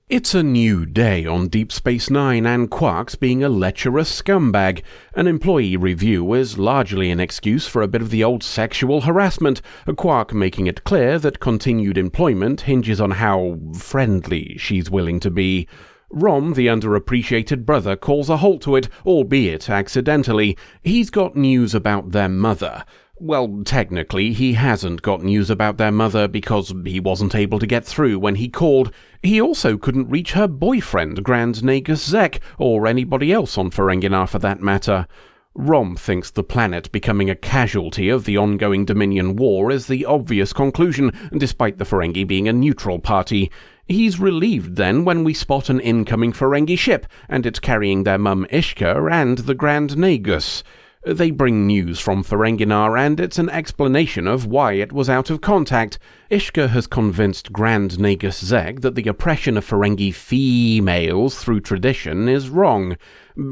It's a new day on Deep Space Nine, and Quark's being a lecherous scumbag. An employee review is largely an excuse for a bit of the old sexual harassment, Quark making it clear that continued employment hinges on how friendly she's willing to be. Rom, the underappreciated brother, calls a halt to it, albeit accidentally. He's got news about their mother. Well, technically, he hasn't got news about their mother because he wasn't able to get through when he called. He also couldn't reach her boyfriend, Grand Nagus Zek, or anybody else on Ferenginar for that matter. Rom thinks the planet becoming a casualty of the ongoing Dominion War is the obvious conclusion, despite the Ferengi being a neutral party. He's relieved then when we spot an incoming Ferengi ship, and it's carrying their mum Ishka and the Grand Nagus. They bring news from Ferenginar, and it's an explanation of why it was out of contact. Ishka has convinced Grand Nagus Zek that the oppression of Ferengi females through tradition is wrong.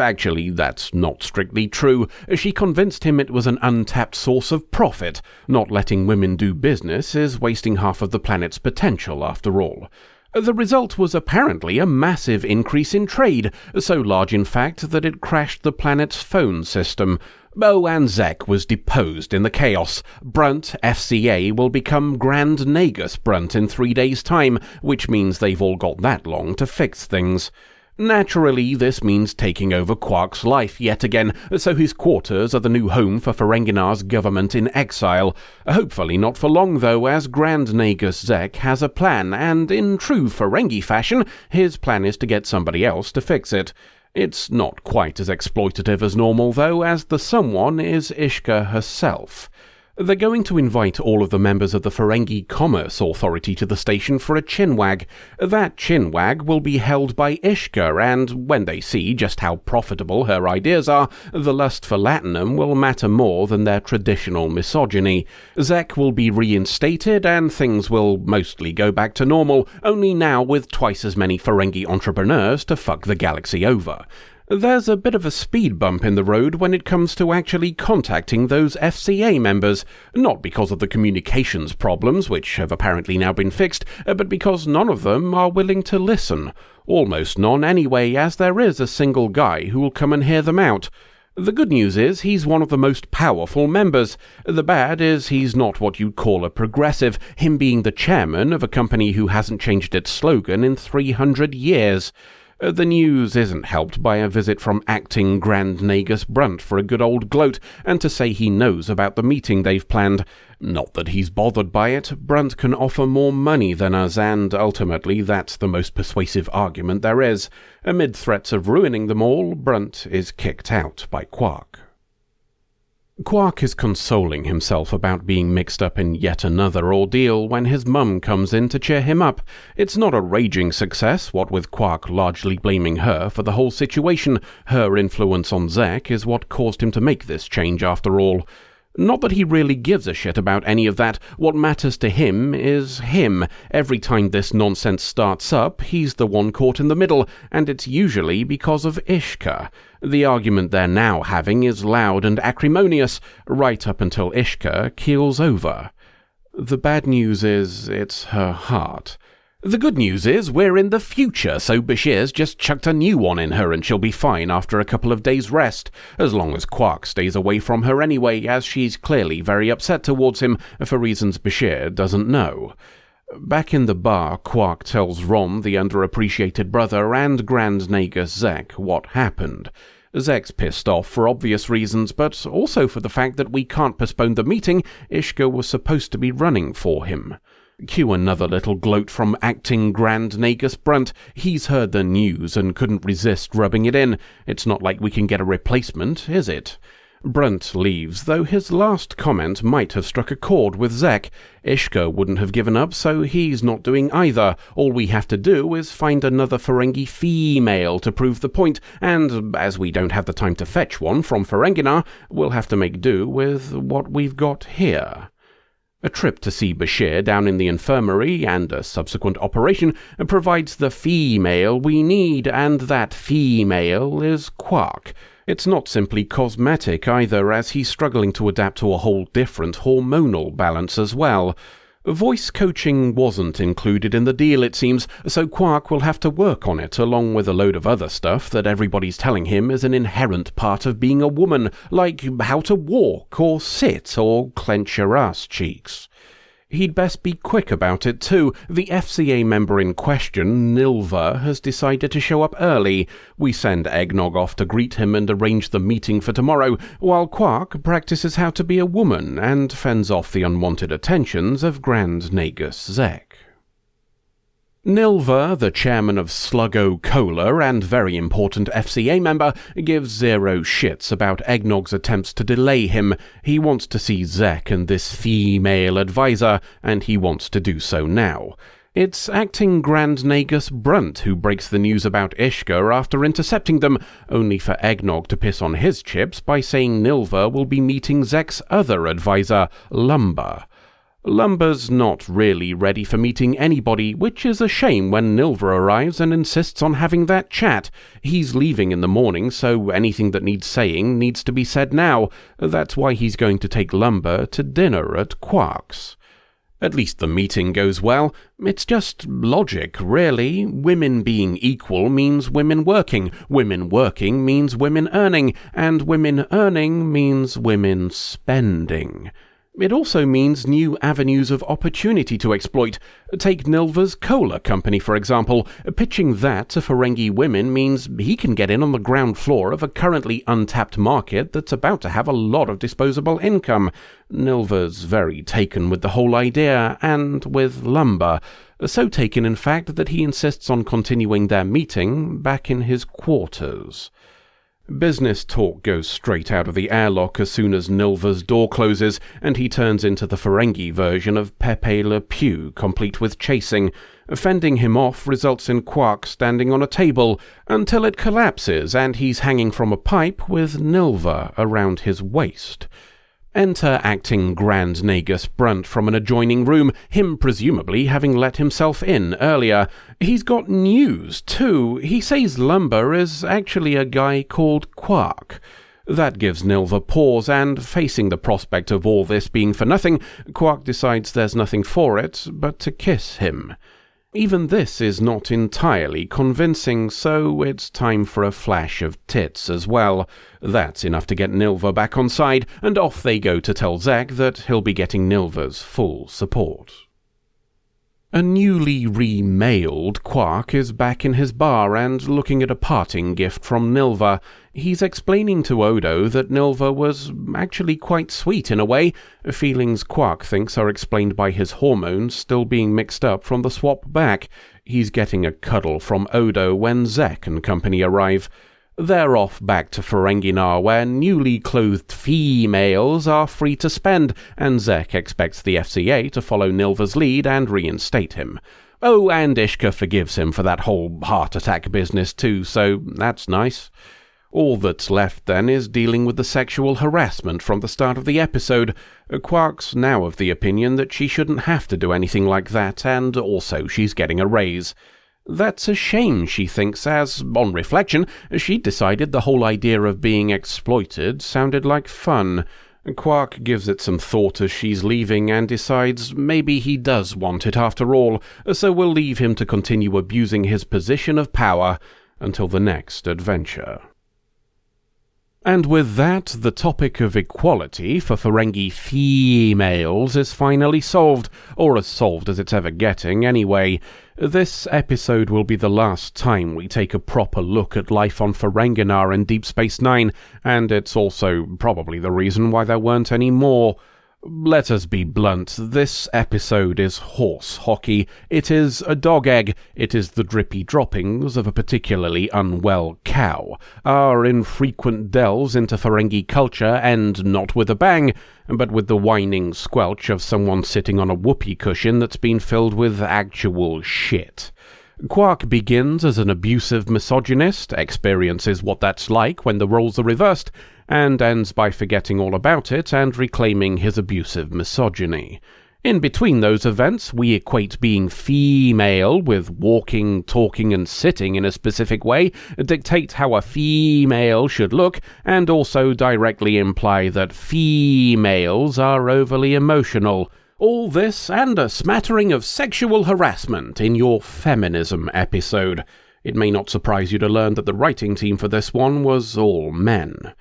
Actually, that's not strictly true. She convinced him it was an untapped source of profit. Not letting women do business is wasting half of the planet's potential, after all. The result was apparently a massive increase in trade, so large in fact that it crashed the planet's phone system. And Zek was deposed in the chaos. Brunt, FCA, will become Grand Nagus Brunt in 3 days' time, which means they've all got that long to fix things. Naturally, this means taking over Quark's life yet again, so his quarters are the new home for Ferenginar's government in exile. Hopefully not for long, though, as Grand Nagus Zek has a plan, and in true Ferengi fashion, his plan is to get somebody else to fix it. It's not quite as exploitative as normal, though, as the someone is Ishka herself. They're going to invite all of the members of the Ferengi Commerce Authority to the station for a chinwag. That chinwag will be held by Ishka, and when they see just how profitable her ideas are, the lust for latinum will matter more than their traditional misogyny. Zek will be reinstated, and things will mostly go back to normal, only now with twice as many Ferengi entrepreneurs to fuck the galaxy over. There's a bit of a speed bump in the road when it comes to actually contacting those FCA members, not because of the communications problems, which have apparently now been fixed, but because none of them are willing to listen. Almost none anyway, as there is a single guy who will come and hear them out. The good news is he's one of the most powerful members. The bad is he's not what you'd call a progressive, him being the chairman of a company who hasn't changed its slogan in 300 years. The news isn't helped by a visit from acting Grand Nagus Brunt for a good old gloat, and to say he knows about the meeting they've planned. Not that he's bothered by it. Brunt can offer more money than us, and ultimately that's the most persuasive argument there is. Amid threats of ruining them all, Brunt is kicked out by Quark. Quark is consoling himself about being mixed up in yet another ordeal when his mum comes in to cheer him up. It's not a raging success, what with Quark largely blaming her for the whole situation. Her influence on Zek is what caused him to make this change after all. Not that he really gives a shit about any of that. What matters to him is him. Every time this nonsense starts up, he's the one caught in the middle, and it's usually because of Ishka. The argument they're now having is loud and acrimonious, right up until Ishka keels over. The bad news is, it's her heart. The good news is we're in the future, so Bashir's just chucked a new one in her and she'll be fine after a couple of days' rest, as long as Quark stays away from her anyway, as she's clearly very upset towards him for reasons Bashir doesn't know. Back in the bar, Quark tells Rom, the underappreciated brother, and Grand Nagus Zek what happened. Zek's pissed off for obvious reasons, but also for the fact that we can't postpone the meeting Ishka was supposed to be running for him. Cue another little gloat from acting Grand Nagus Brunt. He's heard the news and couldn't resist rubbing it in. It's not like we can get a replacement, is it? Brunt leaves, though his last comment might have struck a chord with Zek. Ishka wouldn't have given up, so he's not doing either. All we have to do is find another Ferengi female to prove the point, and as we don't have the time to fetch one from Ferenginar, we'll have to make do with what we've got here. A trip to see Bashir down in the infirmary and a subsequent operation provides the female we need, and that female is Quark. It's not simply cosmetic either, as he's struggling to adapt to a whole different hormonal balance as well. Voice coaching wasn't included in the deal, it seems, so Quark will have to work on it along with a load of other stuff that everybody's telling him is an inherent part of being a woman, like how to walk or sit or clench your ass cheeks. He'd best be quick about it too. The FCA member in question, Nilva, has decided to show up early. We send Eggnog off to greet him and arrange the meeting for tomorrow, while Quark practices how to be a woman and fends off the unwanted attentions of Grand Nagus Zek. Nilva, the chairman of Sluggo Cola and very important FCA member, gives zero shits about Eggnog's attempts to delay him. He wants to see Zek and this female advisor, and he wants to do so now. It's acting Grand Nagus Brunt who breaks the news about Ishka after intercepting them, only for Eggnog to piss on his chips by saying Nilva will be meeting Zek's other advisor, Lumber. Lumber's not really ready for meeting anybody, which is a shame when Nilva arrives and insists on having that chat. He's leaving in the morning, so anything that needs saying needs to be said now. That's why he's going to take Lumber to dinner at Quark's. At least the meeting goes well. It's just logic, really. Women being equal means women working means women earning, and women earning means women spending. It also means new avenues of opportunity to exploit. Take Nilva's cola company, for example. Pitching that to Ferengi women means he can get in on the ground floor of a currently untapped market that's about to have a lot of disposable income. Nilva's very taken with the whole idea, and with Lumber. So taken, in fact, that he insists on continuing their meeting back in his quarters. Business talk goes straight out of the airlock as soon as Nilva's door closes, and he turns into the Ferengi version of Pepe Le Pew, complete with chasing. Fending him off results in Quark standing on a table, until it collapses and he's hanging from a pipe with Nilva around his waist. Enter acting Grand Nagus Brunt from an adjoining room, him presumably having let himself in earlier. He's got news, too. He says Lumber is actually a guy called Quark. That gives Nilva pause, and facing the prospect of all this being for nothing, Quark decides there's nothing for it but to kiss him. Even this is not entirely convincing, so it's time for a flash of tits as well. That's enough to get Nilva back on side, and off they go to tell Zek that he'll be getting Nilva's full support. A newly remailed Quark is back in his bar and looking at a parting gift from Nilva. He's explaining to Odo that Nilva was actually quite sweet in a way, feelings Quark thinks are explained by his hormones still being mixed up from the swap back. He's getting a cuddle from Odo when Zek and company arrive. They're off back to Ferenginar, where newly clothed females are free to spend, and Zek expects the FCA to follow Nilva's lead and reinstate him. Oh, and Ishka forgives him for that whole heart attack business too, so that's nice. All that's left then is dealing with the sexual harassment from the start of the episode. Quark's now of the opinion that she shouldn't have to do anything like that, and also she's getting a raise. That's a shame, she thinks, as, on reflection, she'd decided the whole idea of being exploited sounded like fun. Quark gives it some thought as she's leaving and decides maybe he does want it after all, so we'll leave him to continue abusing his position of power until the next adventure. And with that, the topic of equality for Ferengi females is finally solved, or as solved as it's ever getting anyway. This episode will be the last time we take a proper look at life on Ferenginar in Deep Space Nine, and it's also probably the reason why there weren't any more. Let us be blunt, this episode is horse hockey. It is a dog egg. It is the drippy droppings of a particularly unwell cow. Our infrequent delves into Ferengi culture end not with a bang, but with the whining squelch of someone sitting on a whoopee cushion that's been filled with actual shit. Quark begins as an abusive misogynist, experiences what that's like when the roles are reversed, and ends by forgetting all about it and reclaiming his abusive misogyny. In between those events, we equate being female with walking, talking, and sitting in a specific way, dictate how a female should look, and also directly imply that females are overly emotional. All this and a smattering of sexual harassment in your feminism episode. It may not surprise you to learn that the writing team for this one was all men.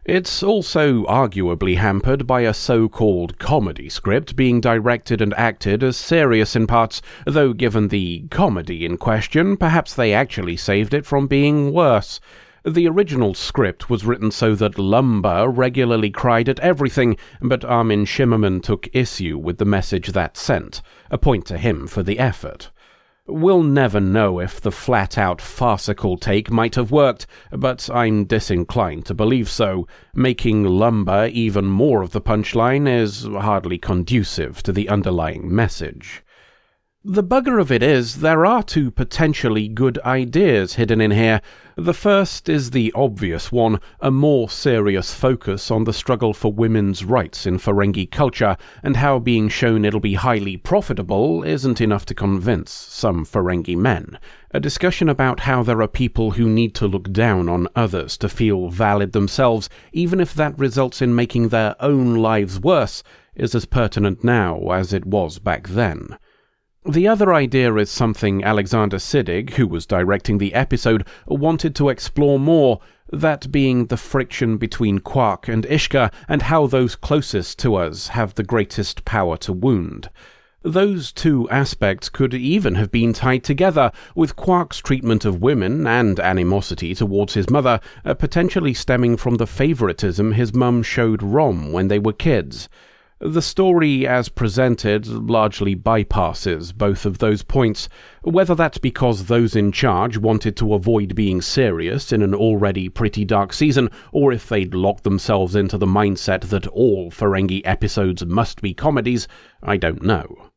It's also arguably hampered by a so-called comedy script being directed and acted as serious in parts, though given the comedy in question, perhaps they actually saved it from being worse. The original script was written so that Lumber regularly cried at everything, but Armin Shimmerman took issue with the message that sent, a point to him for the effort. We'll never know if the flat-out farcical take might have worked, but I'm disinclined to believe so. Making Lumber even more of the punchline is hardly conducive to the underlying message. The bugger of it is, there are two potentially good ideas hidden in here. The first is the obvious one, a more serious focus on the struggle for women's rights in Ferengi culture, and how being shown it'll be highly profitable isn't enough to convince some Ferengi men. A discussion about how there are people who need to look down on others to feel valid themselves, even if that results in making their own lives worse, is as pertinent now as it was back then. The other idea is something Alexander Siddig, who was directing the episode, wanted to explore more, that being the friction between Quark and Ishka and how those closest to us have the greatest power to wound. Those two aspects could even have been tied together, with Quark's treatment of women and animosity towards his mother potentially stemming from the favoritism his mum showed Rom when they were kids. The story, as presented, largely bypasses both of those points, whether that's because those in charge wanted to avoid being serious in an already pretty dark season, or if they'd locked themselves into the mindset that all Ferengi episodes must be comedies, I don't know.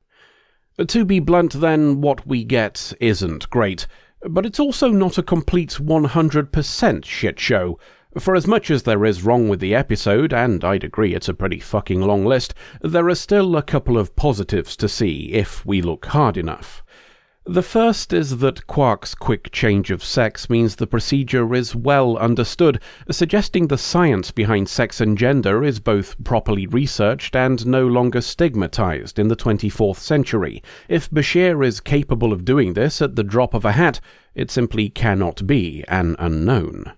To be blunt then, what we get isn't great, but it's also not a complete 100% shit show. For as much as there is wrong with the episode, and I'd agree it's a pretty fucking long list, there are still a couple of positives to see if we look hard enough. The first is that Quark's quick change of sex means the procedure is well understood, suggesting the science behind sex and gender is both properly researched and no longer stigmatized in the 24th century. If Bashir is capable of doing this at the drop of a hat, it simply cannot be an unknown.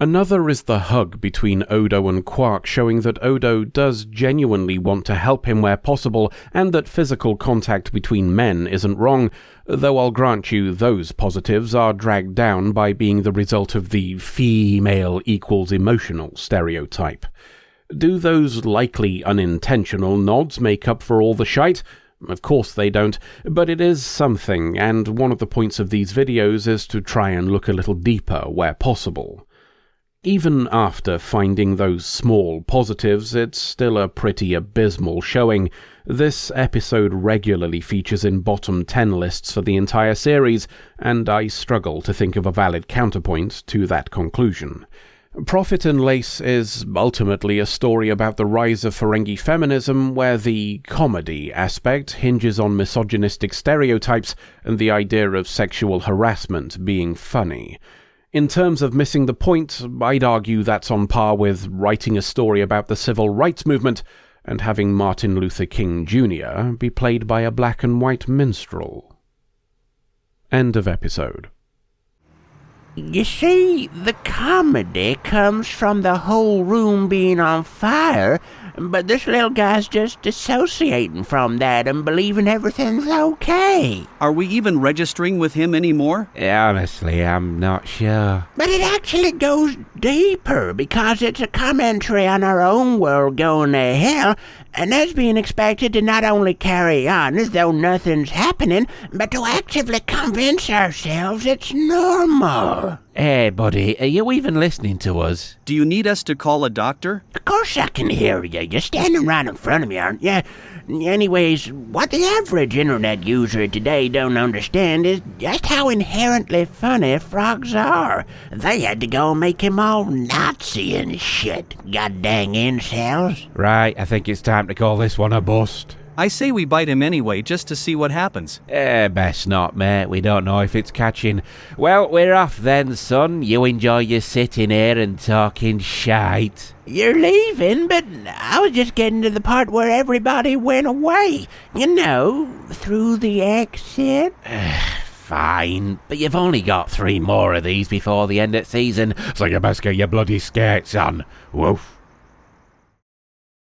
Another is the hug between Odo and Quark, showing that Odo does genuinely want to help him where possible, and that physical contact between men isn't wrong, though I'll grant you those positives are dragged down by being the result of the female equals emotional stereotype. Do those likely unintentional nods make up for all the shite? Of course they don't, but it is something, and one of the points of these videos is to try and look a little deeper where possible. Even after finding those small positives, it's still a pretty abysmal showing. This episode regularly features in bottom 10 lists for the entire series, and I struggle to think of a valid counterpoint to that conclusion. Profit and Lace is ultimately a story about the rise of Ferengi feminism, where the comedy aspect hinges on misogynistic stereotypes and the idea of sexual harassment being funny. In terms of missing the point, I'd argue that's on par with writing a story about the civil rights movement and having Martin Luther King Jr. be played by a black and white minstrel. End of episode. You see, the comedy comes from the whole room being on fire, but this little guy's just dissociating from that and believing everything's okay. Are we even registering with him anymore? Honestly, I'm not sure. But it actually goes deeper, because it's a commentary on our own world going to hell, and us being expected to not only carry on as though nothing's happening, but to actively convince ourselves it's normal. Hey, buddy, are you even listening to us? Do you need us to call a doctor? Of course I can hear you. You're standing right in front of me, aren't you? Anyways, what the average internet user today don't understand is just how inherently funny frogs are. They had to go and make him all Nazi and shit. God dang incels. Right, I think it's time to call this one a bust. I say we bite him anyway just to see what happens. Best not, mate. We don't know if it's catching. Well, we're off then, son. You enjoy your sitting here and talking shite. You're leaving, but I was just getting to the part where everybody went away. You know, through the exit. Fine, but you've only got 3 more of these before the end of the season, so you best get your bloody skates on. Woof.